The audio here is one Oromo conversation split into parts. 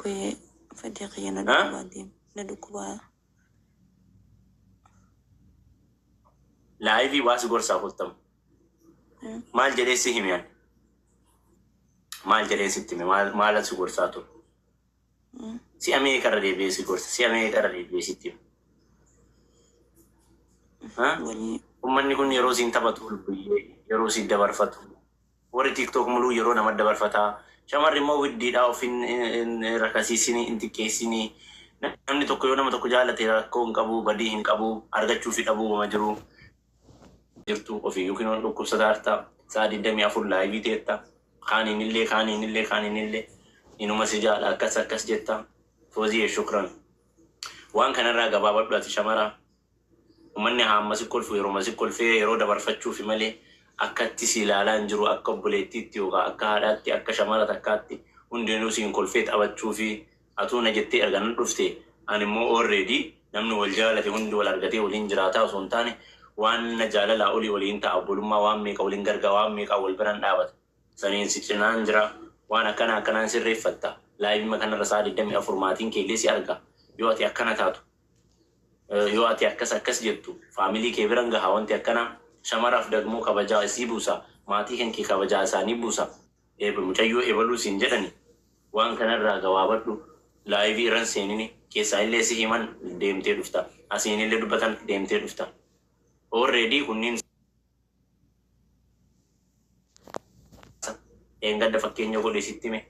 be fadhiya na dukubadim na dukuba live was gorsa hutam mal jere si himian mal jere si timi mal su gorsa to si ame karre be si gorsa si ame karre be si timi ha ummanni kun yero sin tabatul buye yero si dabarfatu wori tiktok mulu yero na dabarfata shamarri mo widdi da ofin rakasisini intikesini namni tokko yo nama tokko jaalate rakko qabu badi hin qabu argachu fi qabu majru jirtu ofi yukino dokko sadarta saadi demi afur live tetta khaninille inuma sijala akas jetta fozi shukran wan kana raga babaddu ati shamara ummanni ha masikol fu yero masikol fe yero dabarfachu fi male akkatti silalan jiru akka buleetitti yoga akka haadatti akka shamara takkatti hundinuu siin kolfeet abachuu fi atuna jettee arganan dhufte animmoo already namni wal jaalate hundi wal argatee waliin jiraataa osoo hin taane waan jaalala olii waliin ta'a obbolummaa waan meeqa waliin gargaa waan meeqa wal biran dhaabata saniin si cinaan jira waan akkanaan sirreeffatta laayivima kanarra saa 24 maatiin keellee si arga yoo ati akkana taatu yoo ati akkas jettu faamilii kee biran gahaa wanti akkana shamaraaf dagmoo kabajaa isii buusa maatii kan kee kabajaa isaanii buusa mucayyoo ebaluu siin jedhani waan kanarraa gabaabadhu laayivii irran seenini keessaa illee si himan deemtee dhufta asiin illee dubbatan deemtee dhufta already kunniin engadda fakkeenya godhe sittime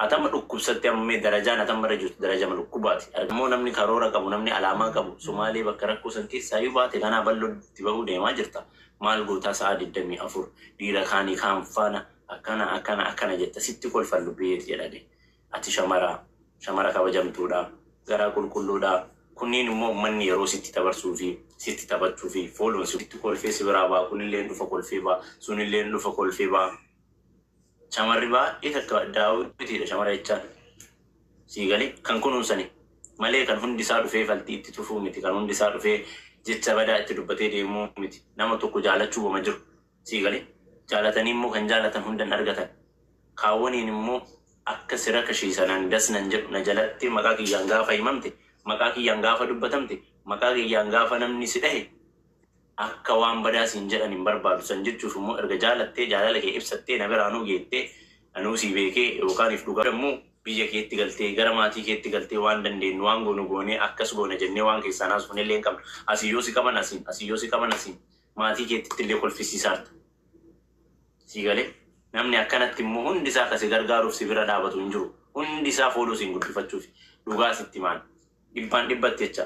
atama dhukkubsatte ammee darajaan atama irra jirtu darajama dhukkubaati argamoo namni karoora qabu namni alaamaa qabu Somaalee bakka rakkoo san keessaa yoo baate kanaa bal'oo itti bahuu deemaa jirta maal gootaa sa'a 24 dhiira kaanii kaan faana akkana jetta sitti kolfallu beet jedhade ati shamara kabajamtuudha garaa qulqulluudha kunniin immoo manni yeroo sitti tabarsuu fi sitti taphachuu fi fooloon sitti kolfee si biraa baa kunillee dhufa kolfee baa sunillee dhufa kolfee baa shamarri baa itakka daawwitiidha shamara jechaan siigalee kan kunuunsani malee kan hundi isaa dhufee faltii itti tufuu miti kan hundi isaa dhufee jecha badaa itti dubbatee deemuu miti nama tokko jaalachuu bama jiru siigalee jaalatanii immoo kan jaalatan hundan argatan kaawwaniin immoo akka sira kashiisanaan dasnan jedhu na jalatti maqaa kiyyaan gaafa himamte maqaa kiyyaan gaafa dubbatamte maqaa kiyyaan gaafa namni si dhahe akka waan badaa siin jedhan hin barbaadu san jechuuf immoo erga jaalattee jaalala kee ibsattee na biraanuu geettee anuu sii beekee yookaan if dhugaa immoo biyya keetti galtee gara maatii keetti galtee waan dandeenyu waan goonee akkas goona jennee waan keessaan haasofne illee hin qabnu asiyyoo si qaban asiin maatii keetti illee kolfisiisaarta siigalee namni akkanatti immoo hundi isaa kasi gargaaruuf si bira dhaabatu hin jiru hundi isaa fooluu siin guddifachuuf dhugaa sitti maan dhibbatti jecha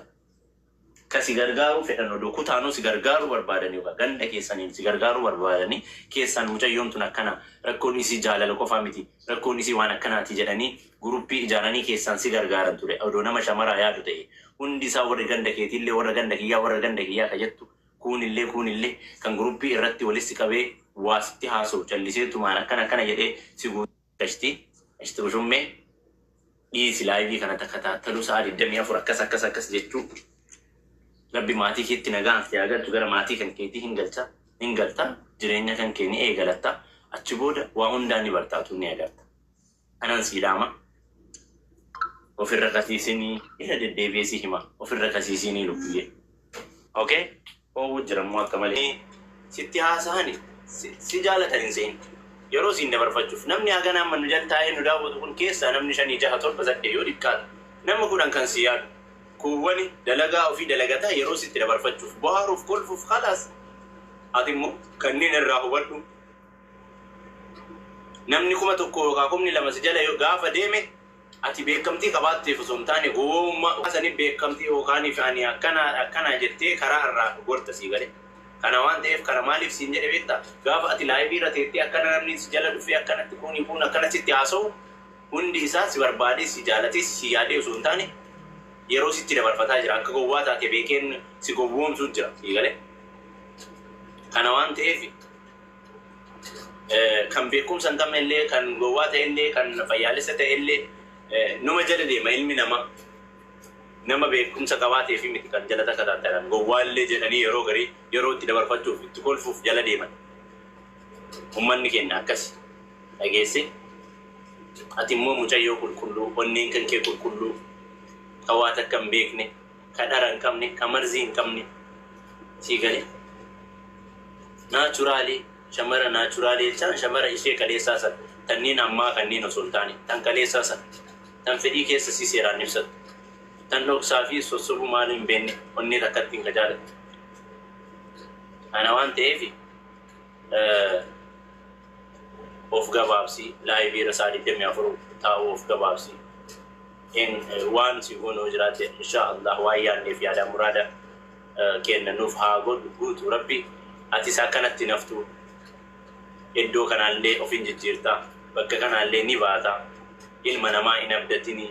kasi gargaaru fedhan odoo kutaanuu si gargaaru barbaadanii yookaan ganda keessaniin si gargaaru barbaadanii keessaan mucayyoon tun akkana rakkoon isii jaalala qofaa miti rakkoon isii waan akkanaati jedhanii guruppii ijaaranii keessaan si gargaaran ture odoo nama shamaraa yaadu ta'e hundi isaa warra ganda keetiillee warra ganda kiyyaa ka jettu kuunillee kan guruppii irratti walitti qabee waasitti haasa'u callisee tumaan akkana jedhee si guuttashti ushummee dhiisi laayivii kana takka taattalu sa'a 24 akkas jechuu Rabbi maatii keetti nagaan fi agartu gara maatii kan keetii hin galta jireenya kan kee ni eegalatta achi booda waa hundaan ni bartaatu ni agarta anan siidhaama ofirra kasiisinii ila deddeebi'ee hima ofirra kasiisinii lubbiyye okay oo jirammoo akka malee sitti haasa'ani si jaalatan hin seen yeroo siin dabarfachuuf namni haganaan mannu jaltaa'ee nu daawwatu kun keessaa namni 5 6 7 8 yoo dhiqqaata nama kudhan kan si yaadu kuwwani dalagaa ofii dalagataa yeroo sitti dabarfachuuf bohaaruuf kolfuuf khalaas ati immoo kanneen irraa hubadhu namni 1,000 yookaan 2,000 si jala yoo gaafa deeme ati beekamtii qabaatteef osoo hin taane gowwoommaa sanii beekamtii yookaan ifaan akkana jettee karaa irraa gorta sii galee kana waan ta'eef kana maaliif siin jedhe beektaa gaafa ati laayivii irra teettee akkana namni si jala dhufee akkanatti kun akkanatti haasa'u hundi isaa si barbaadee si jaalatee si yaadee osoo hin taane yeroo sitti dabarfataa jira akka gowwaa taate beekeen si gowwoomsuu jira siigalee kana waan ta'eef kan beekumsa hin qabne illee kan gowwaa ta'e illee kan fayyaalessa ta'e illee numa jala deema ilmi nama beekumsa qabaatee fi miti kan jala takka taatan gowwaa illee jedhanii yeroo garii yeroo itti dabarfachuuf itti kolfuuf jala deeman ummanni keenya akkasi dhageesse ati immoo mucayyoo qulqulluu onneen kan kee qulqulluu ka waa takka hin beekne ka dhara hin qabne ka marzii hin qabne sii gale naachuraalii shamara naachuraalii jechaan shamara ishee kaleessaa san tanniin ammaa kanneen osoo hin taane tan kaleessaa san tan fedhii keessa si seeraan ibsatu tan dhoksaa fi sossobuu maaluu hin beekne onnee takkatti hin jaalatu ana waan ta'eef of gabaabsii laayivii rasaa 24 taa'uu of gabaabsii waan si goonuu jiraate insha Allah waa yaadneef yaada muraada kennanuuf haa godhu guutuu rabbi atis akkanatti naftu iddoo kanaallee of hin jijjiirtaa bakka kanaallee ni baataa ilma namaa hin abdatinii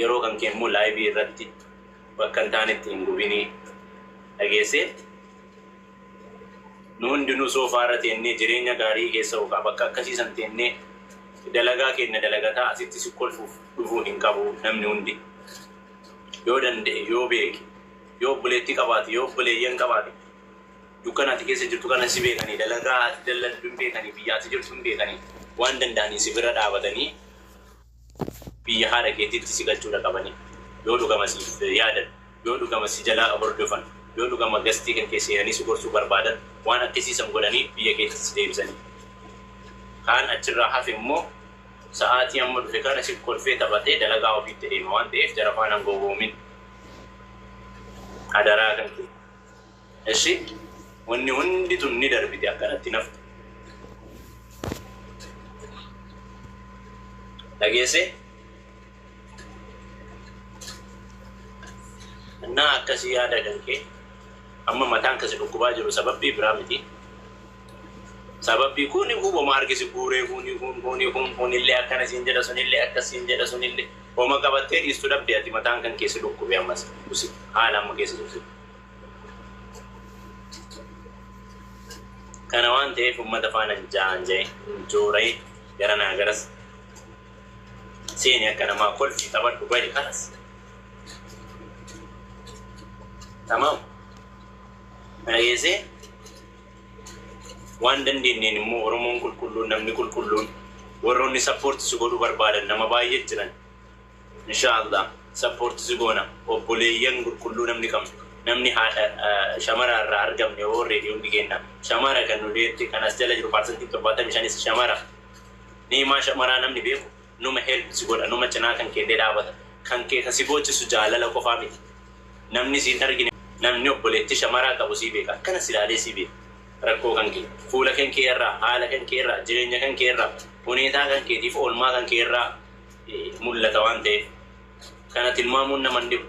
yeroo kan keemmoo laayivii irratti bakka hin taanetti hin gubinii dhageessee nu hundinuu soofaarra teennee jireenya gaarii keessa hooqaa bakka akkasiisan teennee dalagaa kenna dalagataa asitti si kolfuuf dhufuu hin qabu namni hundi yoo danda'e yoo beeke yoo buleetti qabaate yoo buleeyyan qabaate dukkanaati keessa jirtu kana si beekanii dalagaa ati dalladdu hin beekanii biyya ati jirtu hin beekanii waan danda'anii si bira dhaabatanii biyya haadha keetitti si galchuudha qabanii yoo dhugama siif yaadan yoo dhugama si jalaa hordofan yoo dhugama gastii kan keessa seenanii si gorsuu barbaadan waan akkasiisan godhanii biyya keetitti si deebisanii kaan achirraa hafe immoo sa'aatii amma dhufe kana si kolfee taphatee dalagaa ofiitti deema waan ta'eef jara faanaan gowwoomin adaraa kan kee eshi wanni hundi tun ni darbite akkanatti naftu dhageesse naa akkasii yaada kan kee amma mataan kasi dhukkubaa jiru sababbii biraa miti sababbii kuni hubama argisi guuree kuni illee akkana siin jedha sunillee akkasiin jedha sunillee homa qabattee dhiistu dhabde ati mataan kan keessa dhukkubee ammas usi haala amma keessa jirtu kana waan ta'eef ummata faana jaanjee jooray garanaa garas seeni akka namaa kolfii taphadhu bahi kanas tamam dhageessee waan dandeenyeen immoo Oromoon qulqulluun namni qulqulluun warroonni sappoorti si godhuu barbaadan nama baay'ee jiran inshaallah sappoorti si goona obboleeyyan qulqulluu namni qabnu namni haadha shamara irraa argamne yoo reediyoon dhigeenna shamara kan nu deetti kan as jala jiru parsantii 75 shamara niimaa shamaraa namni beeku numa help si godha numa cinaa kan kee dhaabata kan kee kasi gochisu jaalala qofaa miti namni siin argine namni obboleetti shamaraa qabu si beeka akkana silaalee si beeka rakkoo kan kee fuula kan kee irraa haala kan kee irraa jireenya kan kee irraa huneetaa kan keetiif oolmaa kan kee irraa mul'ata waan ta'eef kana tilmaamuun nama hin dhibu